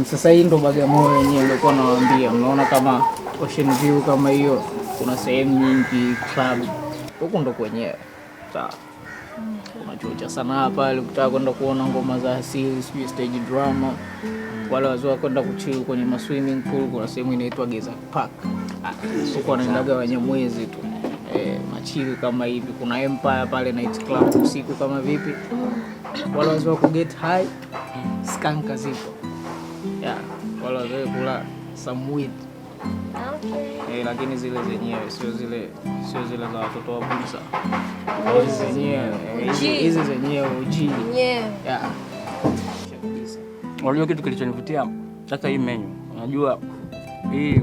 Sasa hii ndo Bagamoyo yenyewe nilikuwa nawaambia. Mnaona kama Ocean View kama hiyo, kuna sehemu nyingi club. Huko ndo kwenyewe. Sawa. Kuna chuo cha sanaa pale, ukitaka kwenda kuona ngoma za asili, stage drama. Wale wazee kwenda kuchill kwenye swimming pool, kuna sehemu inaitwa Geza Park. Huko wanaendaga Wanyamwezi tu. Machili kama hivi. Kuna Empire pale night club usiku kama vipi. Wale wazee ku get high, skanka zipo. Wale wazee kula some weed. Okay. Lakini zile zenyewe sio zile za watoto wa Bulisa. Hizi zenyewe OG. Yeah. Unajua kitu kilichonivutia hata hii menu. Unajua hii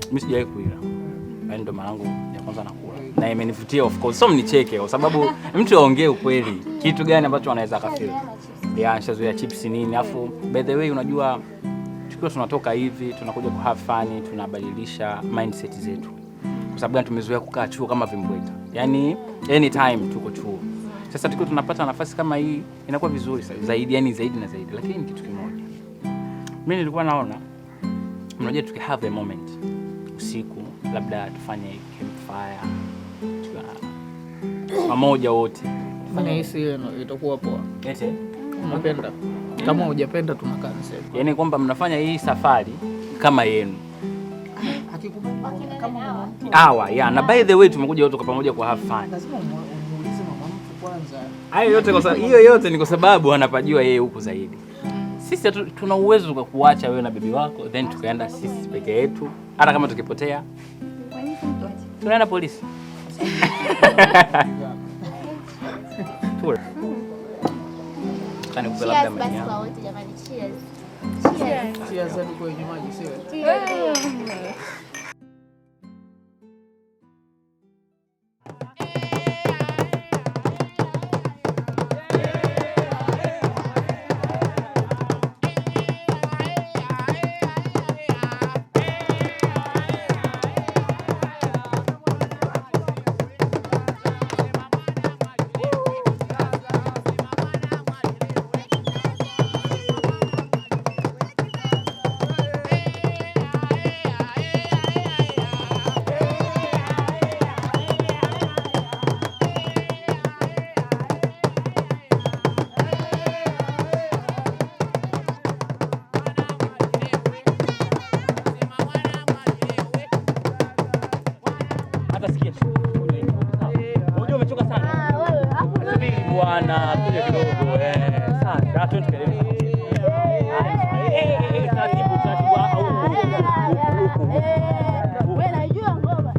mimi sijawahi kuila. Ndio marangu ya kwanza nakula. Na imenivutia of course. So mnicheke kwa sababu mtu aongee ukweli. Kitu gani ambacho anaweza kafeel. Nishazoea chips nini. Afu by the way unajua tukiwa tunatoka hivi tunakuja ku have fun, tunabadilisha mindset zetu. Kwa sababu tumezoea kukaa chuo kama vimbweta. Yaani anytime tuko chuo. Sasa tukiwa tunapata nafasi kama hii inakuwa vizuri zaidi, yani zaidi na zaidi. Lakini ni kitu kimoja. Mimi nilikuwa naona mmoja tuki have a moment usiku, labda tufanye campfire pamoja wote. Fanya hisi itakuwa poa. Ete unapenda. Kama hujapenda tuna cancel. Yaani kwamba mnafanya hii safari kama yenu. Kama na by the way tumekuja wote kwa pamoja kwa have fun. Lazima umuulize mama mtu kwanza. Hayo yote kwa sababu hiyo yote ni kwa sababu anapajua yeye huko zaidi. Sisi tuna uwezo wa kuacha wewe na bibi wako then tukaenda sisi peke yetu. Hata kama tukipotea. Kwa nini tuache? Tunaenda polisi. Tour. Kana kupela labda maji. Cheers basi wote jamani, cheers. Cheers hadi kwenye maji sio? Bwana kuja kidogo sasa tuendelee. Taratibu huko. Wewe unajua ngoma.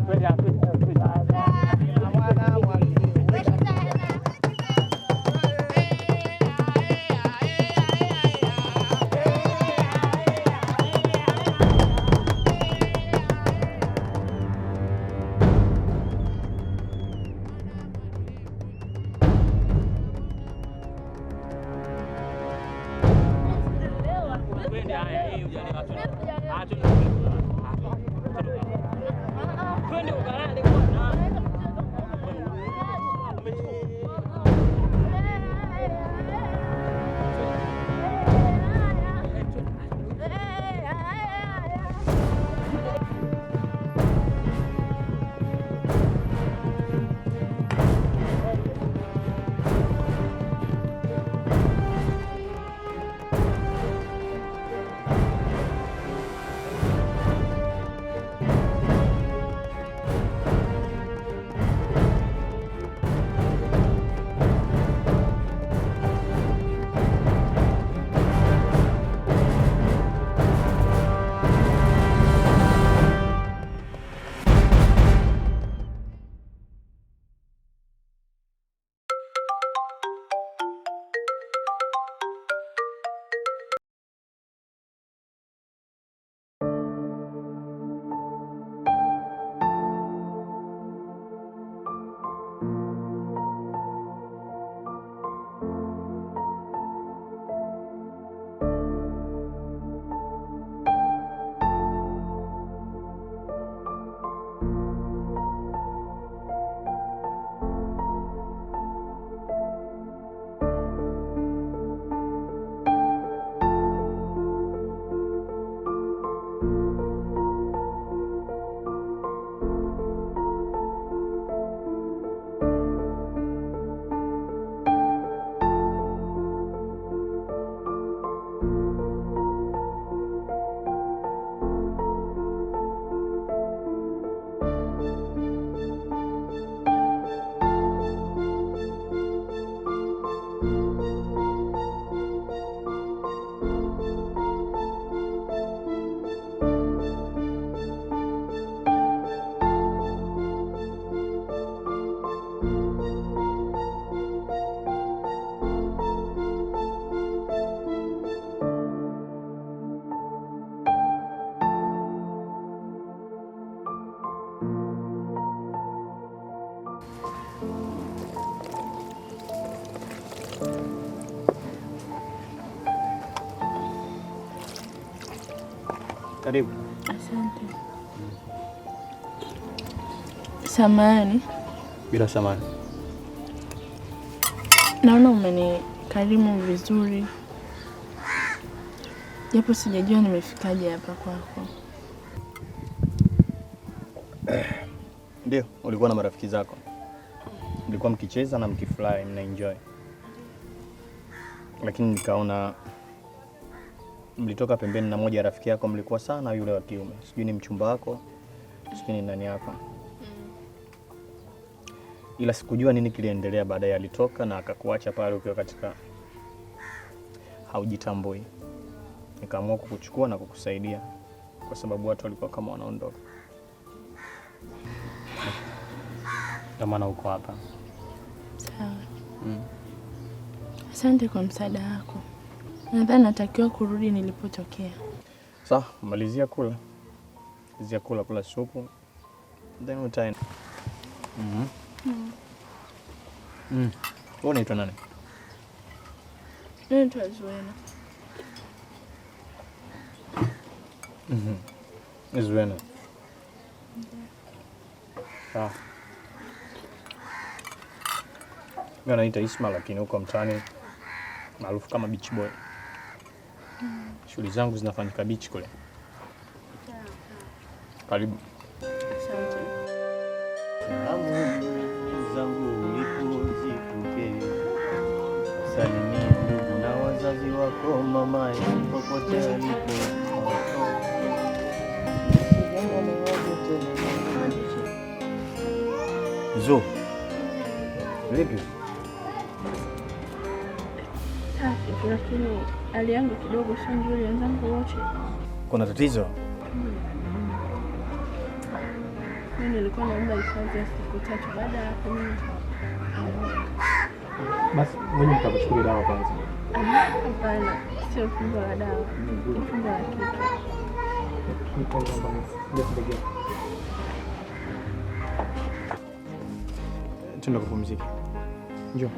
Karibu. Asante. Samahani. Bila samahani. Naona umenikarimu vizuri, japo sijajua nimefikaje hapa kwako. Ndio, ulikuwa na marafiki zako, mlikuwa mkicheza na mkifurahi, mna enjoy, lakini nikaona mlitoka pembeni na moja ya rafiki yako, mlikuwa sana yule wa kiume, sijui ni mchumba wako, sijui ni nani yako. Ila sikujua nini kiliendelea baadaye. Alitoka na akakuacha pale ukiwa katika haujitambui. Nikaamua kukuchukua na kukusaidia kwa sababu watu walikuwa kama wanaondoka. Ndio maana uko hapa. Sawa. Asante kwa msaada wako. Nadhani natakiwa kurudi nilipotokea. Sawa, malizia kula. Malizia kula supu. Then utaenda. Wewe unaitwa nani? Naitwa Zuena. Zuena. Sawa. Mimi naitwa Isma, lakini huko mtaani maarufu kama beach boy. Shughuli zangu zinafanyika beach kule. Karibu. Asante. Zangu ulipozikuke, salimia ndugu na wazazi wako, mama popote alipo. Zo, vipi? Safi, lakini hali yangu kidogo sio nzuri, wenzangu wote. Kuna tatizo? Mimi nilikuwa naomba hifadhi ya siku 3 baada ya hapo mimi. Basi ngoja nikakuchukulia dawa kwanza. Hapana, sio funzo la dawa, ni funzo la kike. Twende kupumzika. Njoo.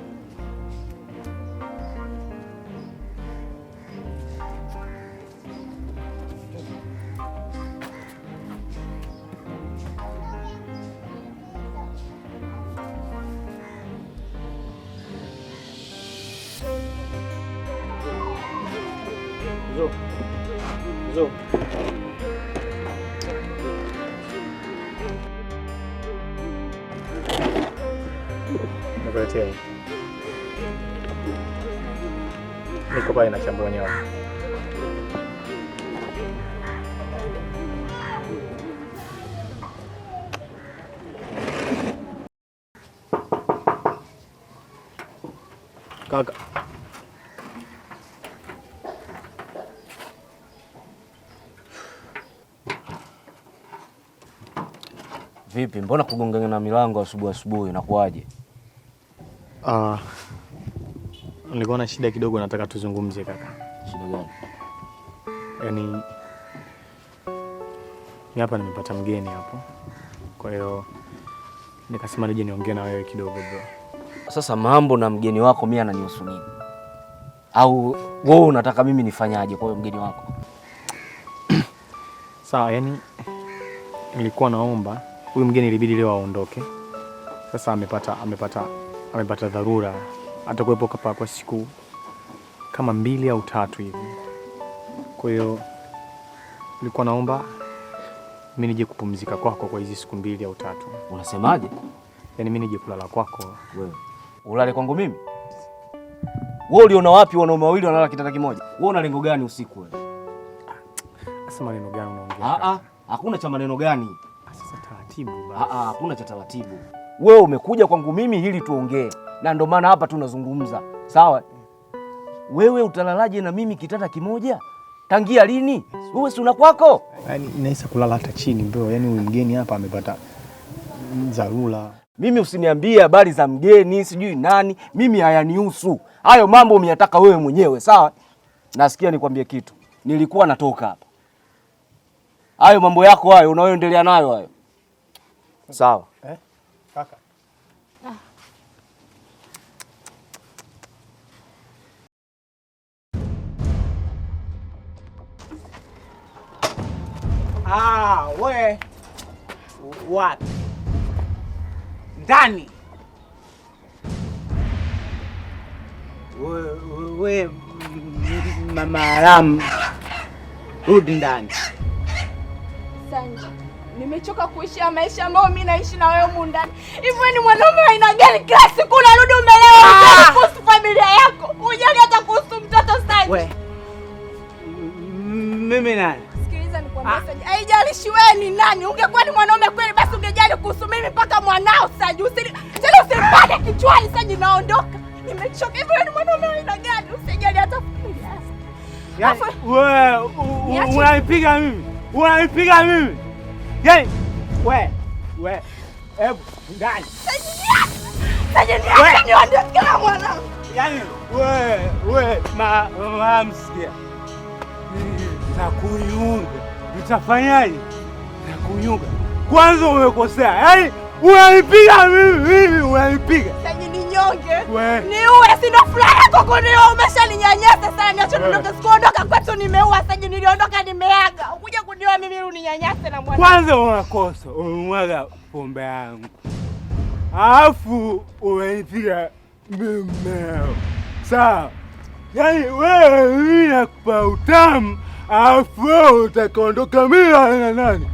Zo. Nakuletea hii. Niko pale nachambua nyama. Kaka. Vipi, mbona kugongana na milango asubuhi inakuaje? Nilikuwa na shida kidogo, nataka tuzungumzie kaka. Shida gani? Yaani hapa nimepata mgeni hapo. Kwa hiyo nikasema nije niongee na wewe kidogo bro. Sasa mambo na mgeni wako mimi ananihusu nini? Au wewe unataka mimi nifanyaje kwa mgeni wako? Sawa, yani nilikuwa naomba huyu mgeni ilibidi leo aondoke. Sasa amepata dharura. Atakuwepo kwa siku kama 2 au 3 hivi. Kwa hiyo nilikuwa naomba mimi nije kupumzika kwako kwa hizi siku 2 au 3. Unasemaje? Yaani mimi nije kulala kwako. Wewe ulale kwangu mimi? Wewe uliona wapi wanaume wawili wanalala kitanda kimoja? Wewe una lengo gani usiku wewe? Sasa maneno gani unaongea? Hakuna cha maneno gani. Sasa taratibu basi. Hakuna cha taratibu. Wewe umekuja kwangu mimi ili tuongee. Na ndio maana hapa tunazungumza. Sawa? Wewe utalalaje na mimi kitanda kimoja? Tangia lini? Wewe si una kwako? Yaani naweza kulala hata chini bro. Yaani huyu mgeni hapa amepata dharura. Mimi usiniambie habari za mgeni, sijui nani. Mimi hayanihusu. Hayo mambo umeyataka wewe mwenyewe, sawa? Nasikia nikwambie kitu. Nilikuwa natoka hapa. Hayo mambo yako hayo unayoendelea nayo hayo. Sawa. Kaka. We wapi? Ndani. We Mama Haram, rudi ndani. Sanja, nimechoka kuishi maisha ambayo mimi naishi na wewe humu ndani. Hivyo ni mwanaume wa aina gani kila siku unarudi umelewa kuhusu familia yako? Hujali hata kuhusu mtoto Sanja. We mimi nani? Sikiliza nikwambie Sanja, haijalishi wewe ni nani. Ungekuwa ni mwanaume kweli basi ungejali kuhusu mimi mpaka mwanao Sanja. Usipande kichwani Sanja, naondoka. Nimechoka. Hivyo ni mwanaume wa aina gani? Usijali hata familia yako. Wewe unanipiga mimi? Unanipiga mimi? Yaani wewe hebu ndani. Sanja niache niondoke na mwanangu. Yaani wewe msikia. Nitakunyunga. Nitafanyaje? Nitakunyunga. Kwanza umekosea. Yaani unanipiga mimi, unanipiga. Sanja ninyonge. Wewe. Niue, sina furaha yako kuniua, umeshaninyanyasa sana. Niache niondoke, sikuondoka kwetu nimeua Sanja, niliondoka nimeaga. Ukuja kuniua mimi uninyanyase na mwana. Kwanza unakosa, umemwaga pombe yangu. Alafu umenipiga mimeo. Sawa. Yaani wewe mimi nakupa utamu, alafu wewe utakondoka mimi na nani?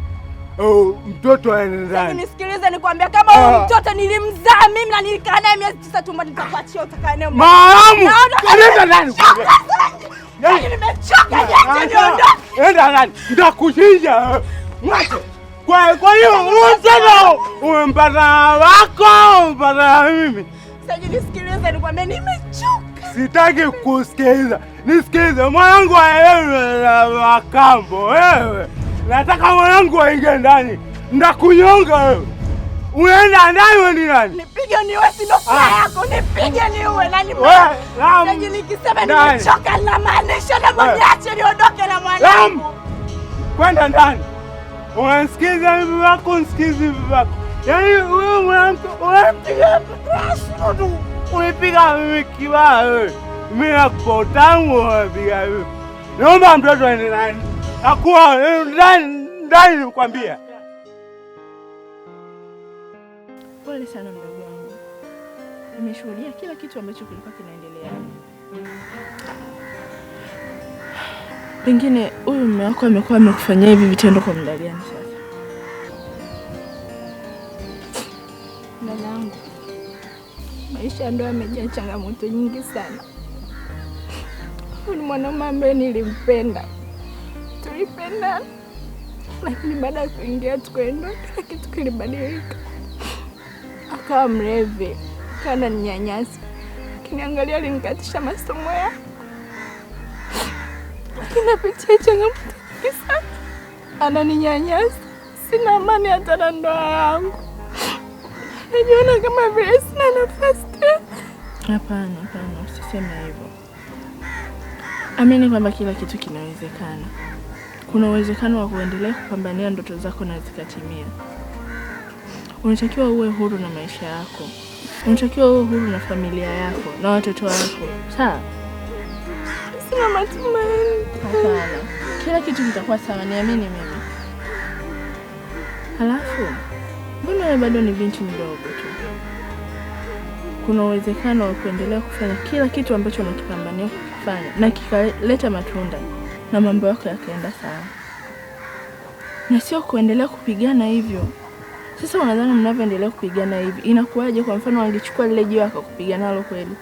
Mtoto aende ndani. Nisikilize nikwambia, kama huyu mtoto nilimzaa mimi na nilikaa naye miezi 9 tumboni, nitakuachia utakaa naye. Maamu! Nenda ndani. Yaani nimechoka, niache niondoke. Nenda ndani. Nitakuchinja. Mwache. Kwa hiyo mtoto umempata wako, umempata mimi. Sasa nisikilize nikwambia, nimechoka. Sitaki kusikiliza. Nisikilize, mwanangu aelewe na kambo wewe. Nataka mwanangu aingie ndani. Ndakunyonga wewe. Unaenda ndani wewe ni nani? Nipige niwe, sina furaha yako. Nipige niwe na nimechoka. Sasa nikisema nimechoka na maanisha na niache niondoke na mwanangu. Kwenda ndani. Unasikiza hivi wako, unasikiza hivi wako. Yaani wewe mwanamke unapiga tu. Unipiga mimi kibaya wewe. Mimi nakupa utamu unapiga wewe. Naomba mtoto aende ndani. Hakuwa ndani nikwambia. Pole sana mdogo wangu. Nimeshuhudia kila kitu ambacho kilikuwa kinaendelea. Pengine huyu mume wako amekuwa amekufanyia hivi vitendo kwa muda gani sasa? Mwanangu, maisha ndio yamejaa changamoto nyingi sana. Huyu ni mwanaume ambaye nilimpenda. Tulipendana. Lakini baada ya kuingia tukaenda, kila kitu kilibadilika. Akawa mlevi, kana ninyanyasa. Akiniangalia alinikatisha masomo yangu. Napitia changamoto nyingi sana. Ananinyanyasa. Sina amani hata na ndoa yangu. Najiona kama vile sina nafasi tena. Hapana, usiseme hivyo. Amini kwamba kila kitu kinawezekana. Kuna uwezekano wa kuendelea kupambania ndoto zako na zikatimia. Unatakiwa uwe huru na maisha yako. Unatakiwa uwe huru na familia yako na watoto wako. Sawa? Sina matumaini. Hapana. Kila kitu kitakuwa sawa, niamini mimi. Halafu, mbona wewe bado ni binti mdogo tu? Kuna uwezekano wa kuendelea kufanya kila kitu ambacho unakipambania kufanya na kikaleta matunda na mambo yako yakaenda sawa. Na sio kuendelea kupigana hivyo. Sasa unadhani mnavyoendelea kupigana hivi inakuwaje? Kwa mfano wangechukua lile jiwe akakupigana nalo kweli,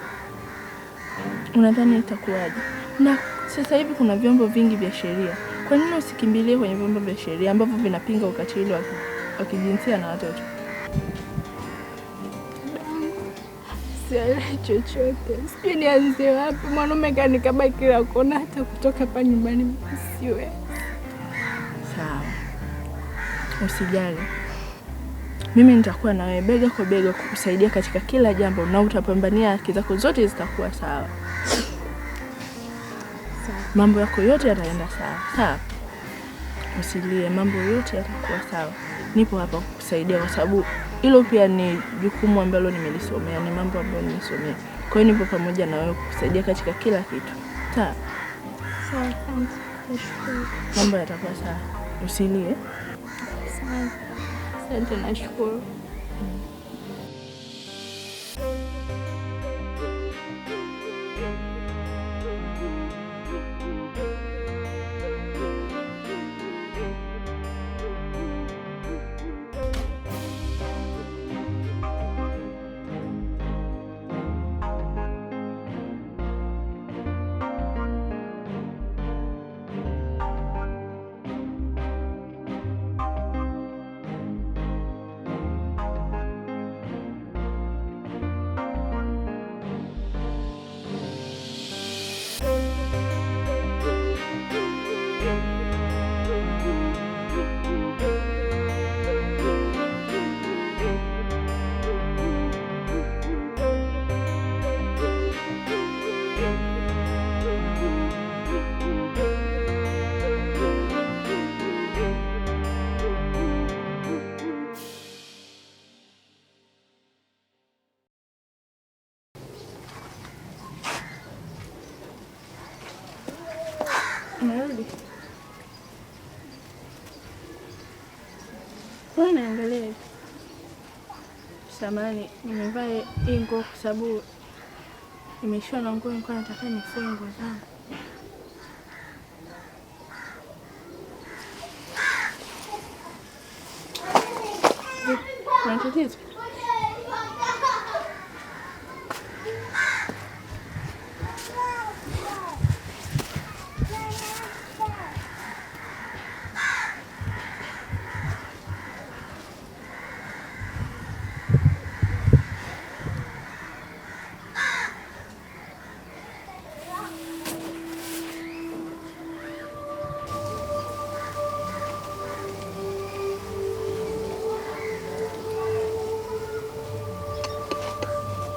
unadhani itakuwaje? Na sasa hivi kuna vyombo vingi vya sheria. Kwa nini usikimbilie kwenye vyombo vya sheria ambavyo vinapinga ukatili wa kijinsia na watoto? Sielewi chochote. Sijui nianzie wapi. Mwanaume gani kama kila kona, hata kutoka hapa nyumbani siwe. Sawa. Usijali. Mimi nitakuwa na wewe bega kwa bega kukusaidia katika kila jambo na utapambania haki zako zote zitakuwa sawa. Mambo yako yote yataenda sawa. Sawa? Usilie, mambo yote yatakuwa sawa. Nipo hapa kukusaidia kwa sababu hilo pia ni jukumu ambalo nimelisomea, ni mambo ambayo nimesomea. Kwa hiyo nipo pamoja na wewe kukusaidia katika kila kitu. Sawa? Sawa, asante. Mambo yatakuwa sawa. Usilie. Asante, nashukuru. Narudi. Wewe naangalia. Samahani, nimevaa hii nguo kwa sababu nimeshona nguo, nilikuwa nataka nifue nguo zangu. Kuna tatizo?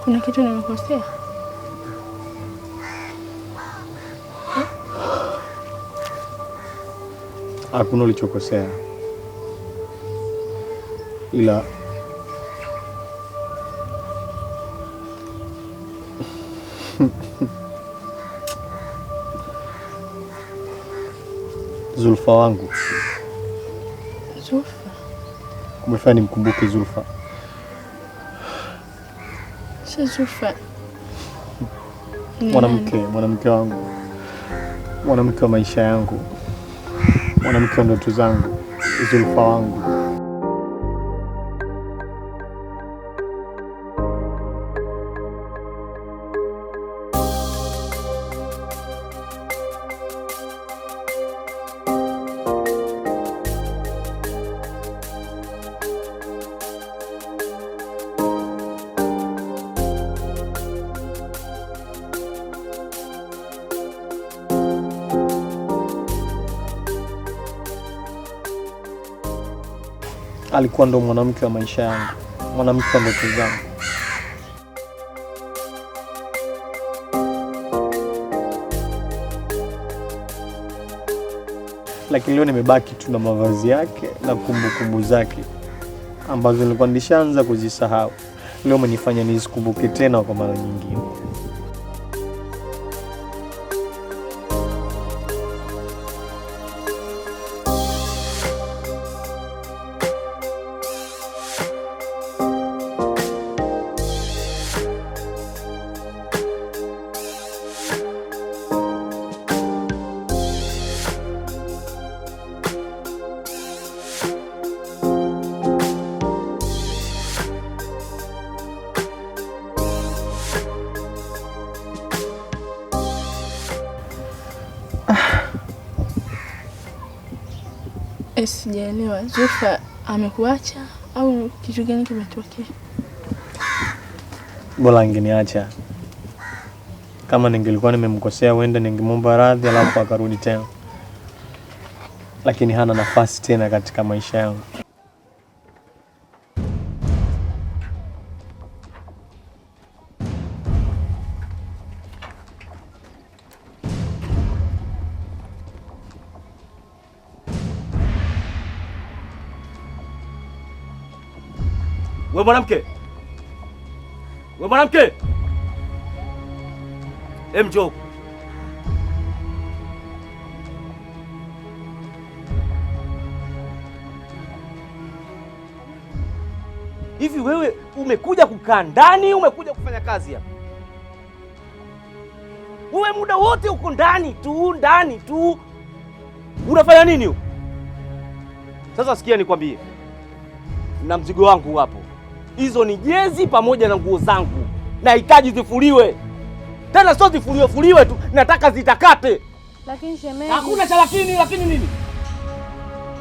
Kuna kitu nimekosea? Hakuna ulichokosea, ila Zulfa wangu. Zulfa? Umefanya nimkumbuke Zulfa. Si Zulfa. Mwanamke wangu, mwanamke wa maisha yangu, mwanamke wa ndoto zangu, Zulfa wangu. Alikuwa ndo mwanamke wa maisha yangu, mwanamke wa ndoto zangu. Lakini leo nimebaki tu na mavazi yake na kumbukumbu zake ambazo nilikuwa nishaanza kuzisahau. Leo umenifanya nizikumbuke tena kwa mara nyingine. Sijaelewa, Zulfa amekuacha au kitu gani kimetokea? Bora angeniacha. Kama ningelikuwa nimemkosea, wenda ningemwomba radhi alafu akarudi tena. Lakini hana nafasi tena katika maisha yangu. Wewe mwanamke! Wewe mwanamke! Njoo. Hivi wewe umekuja kukaa ndani, umekuja kufanya kazi hapa? Wewe muda wote uko ndani tu. Unafanya nini huko? Sasa sikia nikwambie. Na mzigo wangu hapo. Hizo ni jezi pamoja na nguo zangu. Nahitaji zifuliwe. Tena sio zifuliwe tu, nataka zitakate. Lakini shemeji, hakuna cha lakini nini?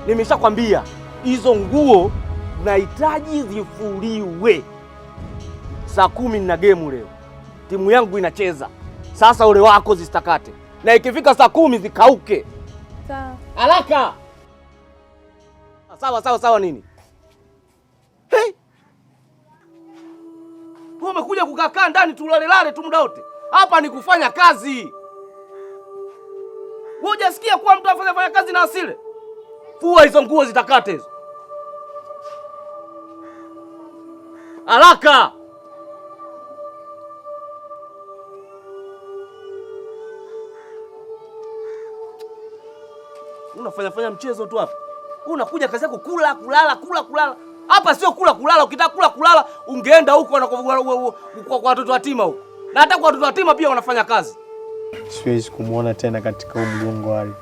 Nimeshakwambia hizo nguo nahitaji zifuliwe. Saa 10 nina game leo. Timu yangu inacheza. Sasa ole wako zisitakate. Na ikifika saa 10 zikauke. Sawa. Haraka. Sawa nini? Hey! Wewe umekuja kukaa ndani tulale tu muda wote. Hapa ni kufanya kazi. Wewe hujasikia kuwa mtu afanya kazi na asile? Fua hizo nguo zitakate hizo. Haraka. Unafanya mchezo tu hapa. Unakuja kazi yako kula kulala. Hapa sio kulala. Ukitaka kulala ungeenda huko kwa watoto yatima huko. Na hata kwa watoto yatima pia wanafanya kazi. Siwezi kumuona tena katika huu mgongo wali.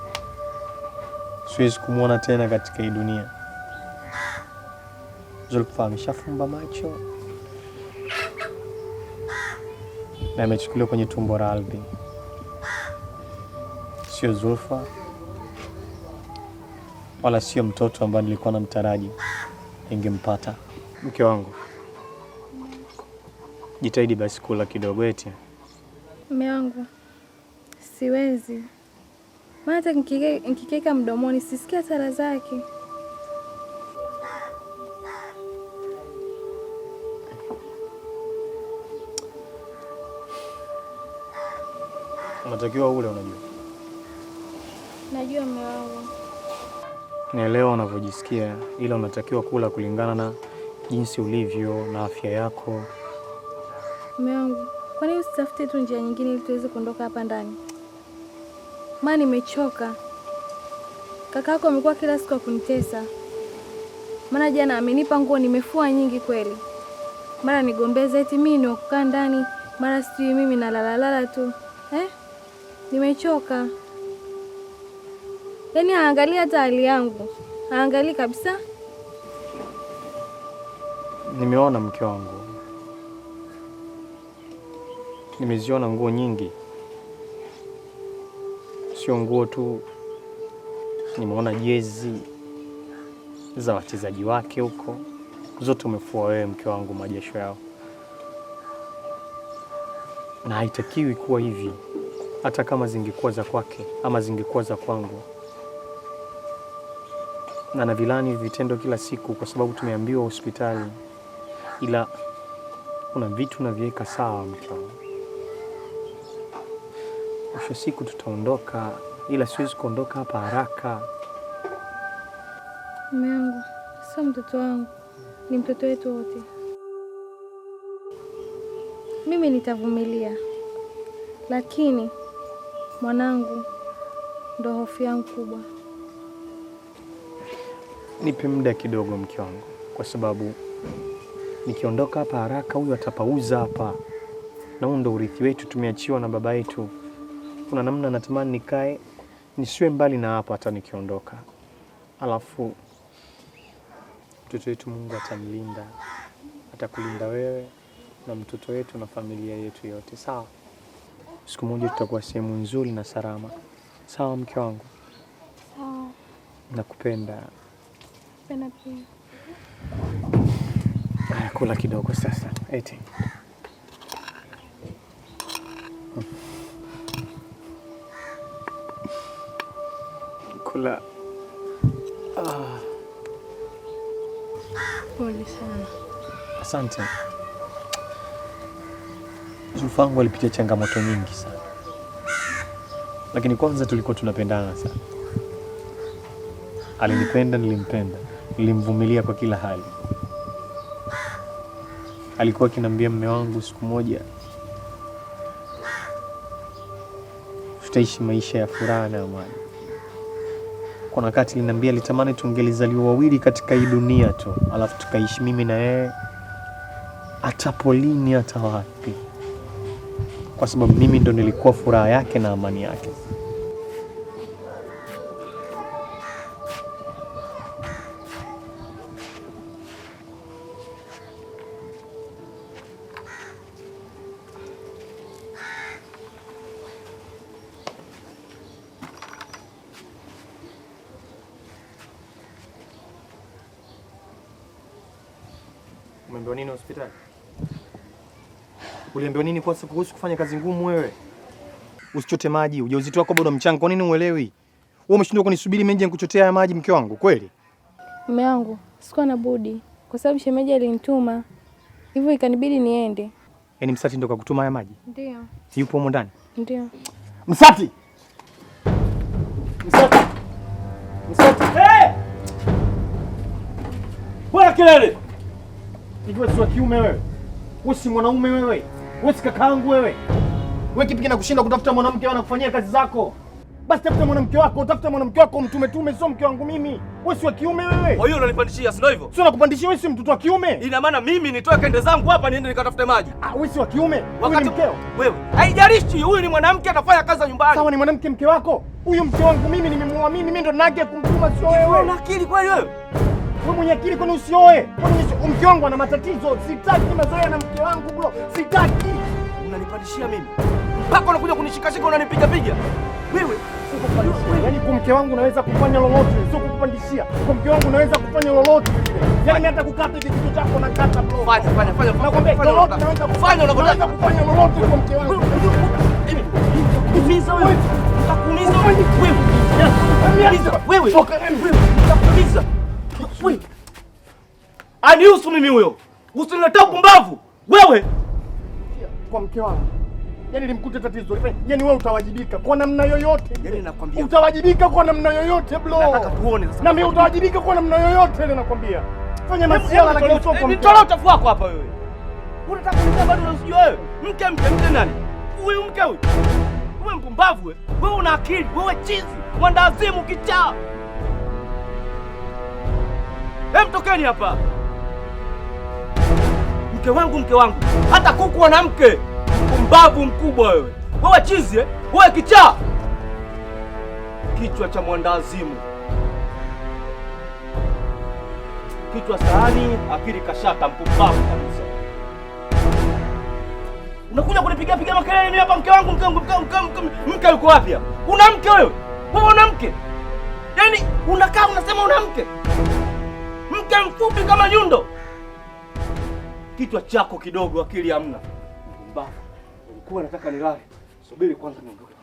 Siwezi kumuona tena katika hii dunia. Zulfa ameshafumba macho na amechukuliwa kwenye tumbo la ardhi. Sio Zulfa wala sio mtoto ambaye nilikuwa namtaraji ingempata. Mke wangu, jitahidi basi kula kidogo eti. Mume wangu, siwezi. Maana hata nikikeka mdomoni sisikia sala zake. Unatakiwa ule, unajua. Najua mume wangu. Naelewa unavyojisikia, ila unatakiwa kula kulingana na jinsi ulivyo na afya yako. Mume wangu, kwa nini usitafute tu njia nyingine ili tuweze kuondoka hapa ndani? Maana nimechoka. Kaka yako amekuwa kila siku akunitesa. Maana jana amenipa nguo nimefua nyingi kweli. Mara nigombeza eti mimi ni kukaa ndani, mara sijui mimi nalala tu. Nimechoka. Yaani haangalia hata hali yangu. Haangalia kabisa. Nimeona mke wangu. Nimeziona nguo nyingi. Sio nguo tu. Nimeona jezi za wachezaji wake huko. Zote umefua wewe mke wangu, majasho yao. Na haitakiwi kuwa hivi. Hata kama zingekuwa za kwake ama zingekuwa za kwangu. Na navilani vitendo kila siku kwa sababu tumeambiwa hospitali. Ila kuna vitu naviweka sawa mke wangu. Mwisho siku tutaondoka, ila siwezi kuondoka hapa haraka. Mume wangu, sio mtoto wangu, ni mtoto wetu wote. Mimi nitavumilia. Lakini mwanangu ndo hofu yangu kubwa. Nipe muda kidogo mke wangu, kwa sababu nikiondoka hapa haraka huyu atapauza hapa. Na huo ndo urithi wetu tumeachiwa na baba yetu. Kuna namna natamani nikae nisiwe mbali na hapa hata nikiondoka. Alafu mtoto wetu Mungu atamlinda. Atakulinda wewe na mtoto wetu na familia yetu yote. Sawa? Siku moja tutakuwa sehemu nzuri na salama. Sawa mke wangu? Sawa. Nakupenda. Napenda pia. Kula kidogo sasa. Eti. Kula. Pole sana. Asante. Zulfa wangu alipitia changamoto nyingi sana. Lakini kwanza tulikuwa tunapendana sana. Alinipenda, nilimpenda. Nilimvumilia kwa kila hali. Alikuwa akiniambia mume wangu siku moja tutaishi maisha ya furaha na amani. Kuna wakati aliniambia alitamani tungelizaliwa wawili katika hii dunia tu, alafu tukaishi mimi na yeye hata polini hata wapi, kwa sababu mimi ndo nilikuwa furaha yake na amani yake. Umeambiwa nini hospitali? Uliambiwa nini kuhusu kufanya kazi ngumu wewe? Usichote maji, ujauzito wako bado mchanga. Kwa nini uelewi? Wewe umeshindwa kunisubiri mimi nje nikuchotea haya maji mke wangu kweli? Mume wangu, sikuwa na budi kwa sababu shemeji alinituma. Hivyo ikanibidi niende. Yaani Msati ndo kakutuma haya maji? Ndio. Yupo huko ndani? Ndio. Msati! Msati! Msati! Hey! Bwana kelele! Wewe si wa kiume wewe. Wewe si mwanaume wewe. Wewe si kakaangu wewe. Wewe kipi kinakushinda kutafuta mwanamke anakufanyia kazi zako? Basi tafuta mwanamke wako, tafuta mwanamke wako mtume, sio mke wangu mimi. Wewe si wa kiume wewe. Kwa hiyo unanipandishia, si ndio hivyo? Sio nakupandishia, wewe si mtoto wa kiume. Ina maana mimi nitoe kende zangu hapa niende nikatafute maji. Wewe si wa kiume. Wewe ni mkeo. Wewe. Haijalishi huyu ni mwanamke atafanya kazi za nyumbani. Sawa, ni mwanamke mke wako. Huyu mke wangu mimi nimemwamini, mimi ndo nage kumtuma, sio wewe. Una akili kweli wewe? Wewe mwenye akili kwani usioe? Kwani mke wangu ana matatizo. Sitaki mazoea na mke wangu bro. Sitaki. Unanipandishia mimi. Mpaka unakuja kunishikashika unanipiga. Wewe yaani kwa mke wangu naweza kufanya lolote, sio kukupandishia. Kwa mke wangu naweza kufanya lolote vile. Yaani hata kukata hicho kitu chako na kata bro. Fanya. Nakwambia lolote naweza kufanya lolote kwa mke wangu. Kuumiza wewe. Utakuumiza wewe. Utakuumiza. Wewe. Anihusu mimi huyo. Usiniletee upumbavu. Wewe. Kwa mke wangu. Yaani limkute tatizo. Yaani wewe utawajibika kwa namna yoyote. Yaani nakwambia. Utawajibika kwa namna yoyote bro. Nataka tuone sasa. Na mimi utawajibika kwa namna yoyote ile nakwambia. Fanya masiala na kesho kwa mke. Nitoa uchafu wako hapa wewe. Unataka kunitoa bado unasijua wewe. Mke nani? Huyu mke huyu. Wewe mpumbavu wewe. Wewe una akili, wewe chizi, mwandazimu kichaa. Tokeni hapa. Mke wangu. Hata kuku wana mke. Mpumbavu mkubwa wewe. Wewe chizi wewe kichaa. Kichwa cha mwandazimu. Kichwa sahani, akili kashata, mpumbavu kabisa. Unakuja kunipigia makelele mimi hapa mke wangu. Mke yuko wapi hapa? Una mke wewe? Wewe una mke? Yaani unakaa unasema una mke? Mke mfupi kama nyundo. Kichwa chako kidogo, akili hamna. Mpumbavu. Nilikuwa nataka nilale. Subiri kwanza niondoke.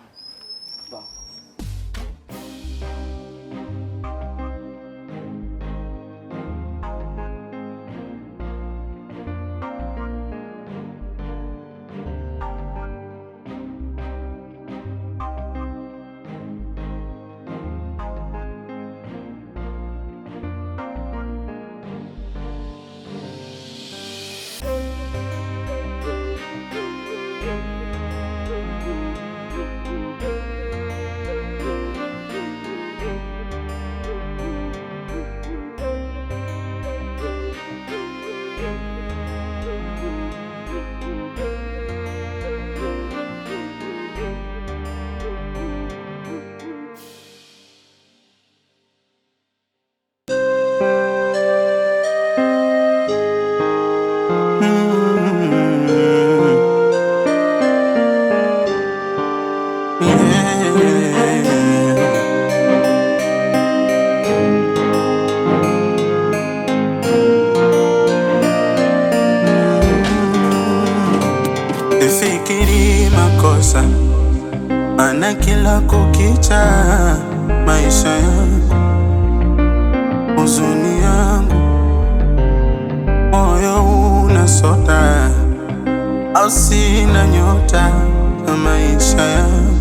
Fikiri makosa ana kila kukicha, maisha yangu, huzuni yangu, moyo unasota, au sina nyota, maisha yangu.